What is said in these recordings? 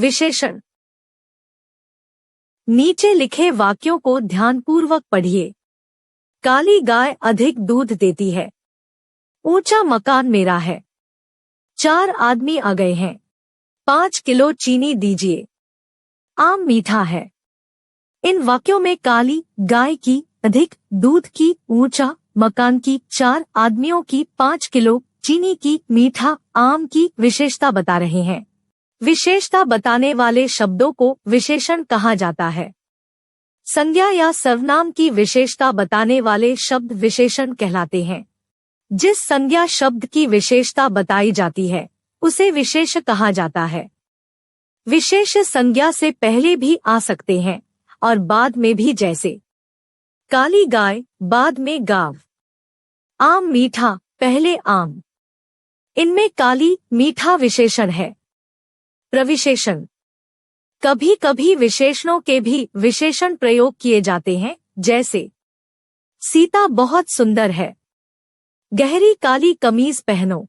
विशेषण। नीचे लिखे वाक्यों को ध्यानपूर्वक पढ़िए। काली गाय अधिक दूध देती है। ऊंचा मकान मेरा है। 4 आदमी आ गए हैं। 5 किलो चीनी दीजिए। आम मीठा है। इन वाक्यों में काली गाय की, अधिक दूध की, ऊंचा मकान की, 4 आदमियों की, 5 किलो चीनी की, मीठा आम की विशेषता बता रहे हैं। विशेषता बताने वाले शब्दों को विशेषण कहा जाता है। संज्ञा या सर्वनाम की विशेषता बताने वाले शब्द विशेषण कहलाते हैं। जिस संज्ञा शब्द की विशेषता बताई जाती है उसे विशेष कहा जाता है। विशेष संज्ञा से पहले भी आ सकते हैं और बाद में भी, जैसे काली गाय, बाद में गाव। आम मीठा, पहले आम। इनमें काली मीठा विशेषण है। प्रविशेषण। कभी कभी विशेषणों के भी विशेषण प्रयोग किए जाते हैं, जैसे सीता बहुत सुंदर है। गहरी काली कमीज पहनो।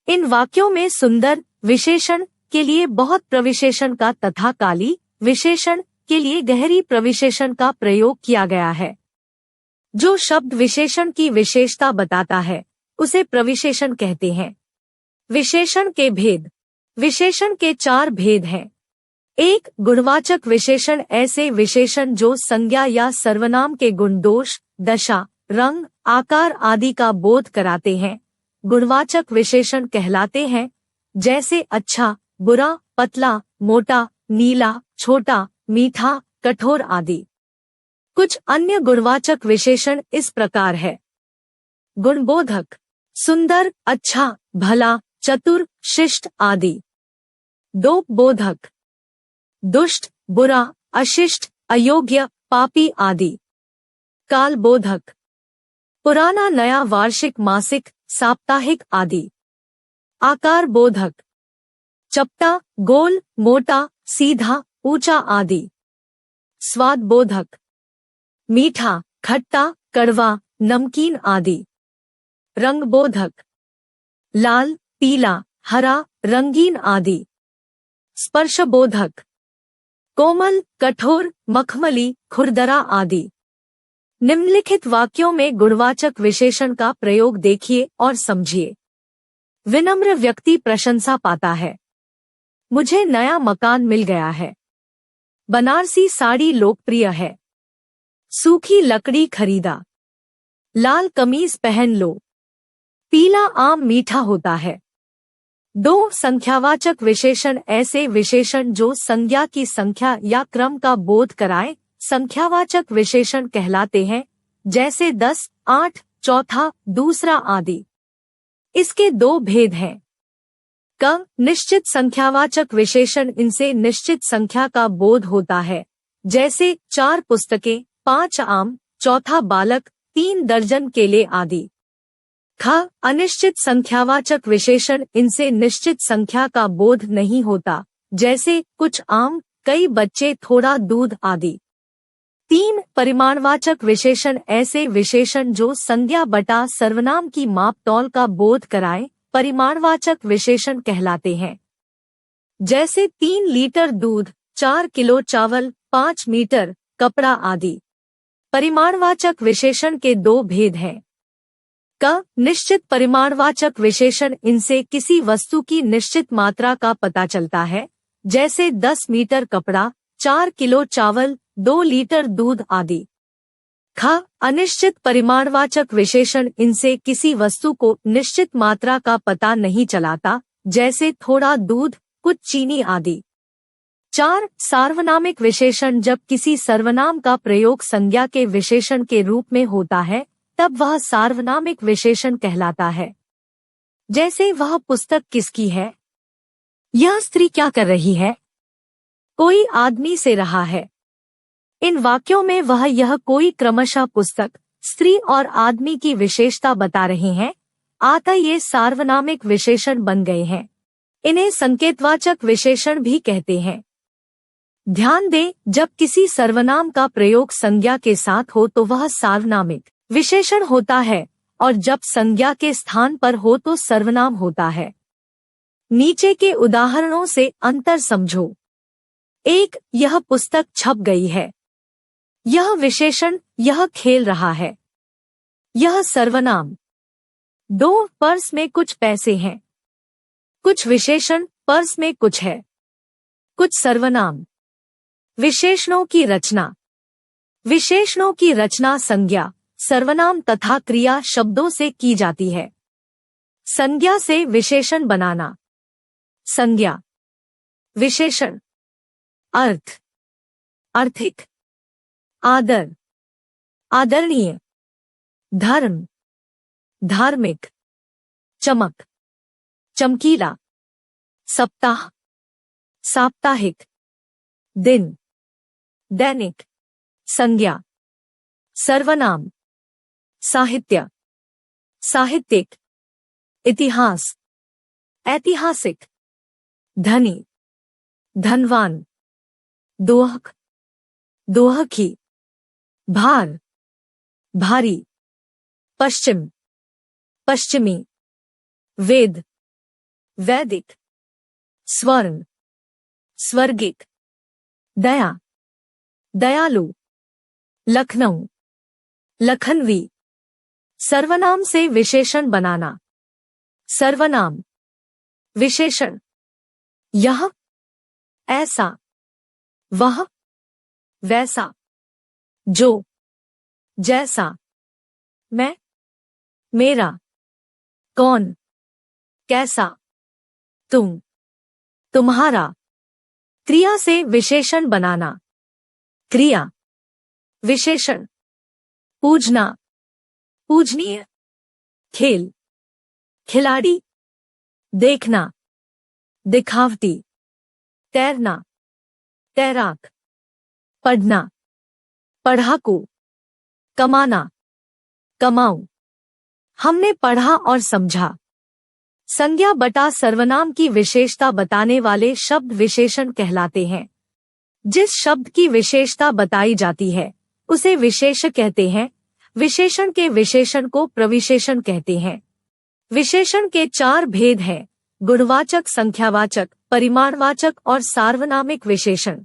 इन वाक्यों में सुंदर विशेषण के लिए बहुत प्रविशेषण का तथा काली विशेषण के लिए गहरी प्रविशेषण का प्रयोग किया गया है। जो शब्द विशेषण की विशेषता बताता है उसे प्रविशेषण कहते हैं। विशेषण के भेद। विशेषण के 4 भेद हैं। 1. गुणवाचक विशेषण। ऐसे विशेषण जो संज्ञा या सर्वनाम के गुण, दोष, दशा, रंग, आकार आदि का बोध कराते हैं, गुणवाचक विशेषण कहलाते हैं, जैसे अच्छा, बुरा, पतला, मोटा, नीला, छोटा, मीठा, कठोर आदि। कुछ अन्य गुणवाचक विशेषण इस प्रकार है। गुणबोधक। सुंदर, अच्छा, भला, चतुर, शिष्ट आदि। दोषबोधक। दुष्ट, बुरा, अशिष्ट, अयोग्य, पापी आदि। कालबोधक। पुराना, नया, वार्षिक, मासिक, साप्ताहिक आदि। आकार बोधक। चपटा, गोल, मोटा, सीधा, ऊंचा आदि। स्वाद बोधक। मीठा, खट्टा, कड़वा, नमकीन आदि। रंग बोधक। लाल, पीला, हरा, रंगीन आदि। स्पर्श बोधक। कोमल, कठोर, मखमली, खुरदरा आदि। निम्नलिखित वाक्यों में गुणवाचक विशेषण का प्रयोग देखिए और समझिए। विनम्र व्यक्ति प्रशंसा पाता है। मुझे नया मकान मिल गया है। बनारसी साड़ी लोकप्रिय है। सूखी लकड़ी खरीदा। लाल कमीज पहन लो। पीला आम मीठा होता है। 2. संख्यावाचक विशेषण। ऐसे विशेषण जो संज्ञा की संख्या या क्रम का बोध कराए संख्यावाचक विशेषण कहलाते हैं, जैसे 10, 8, चौथा, दूसरा आदि। इसके 2 भेद हैं। क. निश्चित संख्यावाचक विशेषण। इनसे निश्चित संख्या का बोध होता है, जैसे 4 पुस्तकें, 5 आम, चौथा बालक, 3 दर्जन केले आदि। ख. अनिश्चित संख्यावाचक विशेषण। इनसे निश्चित संख्या का बोध नहीं होता, जैसे कुछ आम, कई बच्चे, थोड़ा दूध आदि। 3. परिमाणवाचक विशेषण। ऐसे विशेषण जो संज्ञा बटा सर्वनाम की माप तौल का बोध कराए परिमाणवाचक विशेषण कहलाते हैं, जैसे 3 लीटर दूध, 4 किलो चावल, 5 मीटर कपड़ा आदि। परिमाणवाचक विशेषण के 2 भेद हैं। क. निश्चित परिमाणवाचक विशेषण। इनसे किसी वस्तु की निश्चित मात्रा का पता चलता है, जैसे 10 मीटर कपड़ा, 4 किलो चावल, 2 लीटर दूध आदि। ख. अनिश्चित परिमाणवाचक विशेषण। इनसे किसी वस्तु को निश्चित मात्रा का पता नहीं चलाता, जैसे थोड़ा दूध, कुछ चीनी आदि। 4. सार्वनामिक विशेषण। जब किसी सर्वनाम का प्रयोग संज्ञा के विशेषण के रूप में होता है तब वह सार्वनामिक विशेषण कहलाता है, जैसे वह पुस्तक किसकी है, यह स्त्री क्या कर रही है, कोई आदमी से रहा है। इन वाक्यों में वह यह कोई क्रमशः पुस्तक, स्त्री और आदमी की विशेषता बता रहे हैं, अतः ये सार्वनामिक विशेषण बन गए हैं। इन्हें संकेतवाचक विशेषण भी कहते हैं। ध्यान दें, जब किसी सर्वनाम का प्रयोग संज्ञा के साथ हो तो वह सार्वनामिक विशेषण होता है और जब संज्ञा के स्थान पर हो तो सर्वनाम होता है। नीचे के उदाहरणों से अंतर समझो। एक, यह पुस्तक छप गई है। यह विशेषण, यह खेल रहा है। यह सर्वनाम। 2, पर्स में कुछ पैसे हैं। कुछ विशेषण, पर्स में कुछ है। कुछ सर्वनाम। विशेषणों की रचना। विशेषणों की रचना संज्ञा, सर्वनाम तथा क्रिया शब्दों से की जाती है। संज्ञा से विशेषण बनाना। संज्ञा। विशेषण। अर्थ, आर्थिक, आदर, आदरणीय, धर्म, धार्मिक, चमक, चमकीला, सप्ताह, साप्ताहिक, दिन, दैनिक। संज्ञा। सर्वनाम। साहित्य, साहित्यिक, इतिहास, ऐतिहासिक, धनी, धनवान, दोहक, दोहकी, भार, भारी, पश्चिम, पश्चिमी, वेद, वैदिक, स्वर्ण, स्वर्गिक, दया, दयालु, लखनऊ, लखनवी। सर्वनाम से विशेषण बनाना। सर्वनाम। विशेषण। यह, ऐसा, वह, वैसा, जो, जैसा, मैं, मेरा, कौन, कैसा, तुम, तुम्हारा। क्रिया से विशेषण बनाना। क्रिया। विशेषण। पूजना, पूजनीय, खेल, खिलाड़ी, देखना, दिखावटी, तैरना, तैराक, पढ़ना, पढ़ाकू, कमाना, कमाऊं। हमने पढ़ा और समझा। संज्ञा बटा सर्वनाम की विशेषता बताने वाले शब्द विशेषण कहलाते हैं। जिस शब्द की विशेषता बताई जाती है उसे विशेष्य कहते हैं। विशेषण के विशेषण को प्रविशेषण कहते हैं। विशेषण के 4 भेद हैं: गुणवाचक, संख्यावाचक, परिमाणवाचक और सार्वनामिक विशेषण।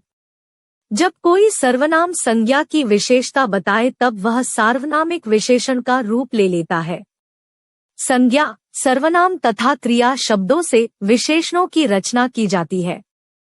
जब कोई सर्वनाम संज्ञा की विशेषता बताए तब वह सार्वनामिक विशेषण का रूप ले लेता है। संज्ञा, सर्वनाम तथा क्रिया शब्दों से विशेषणों की रचना की जाती है।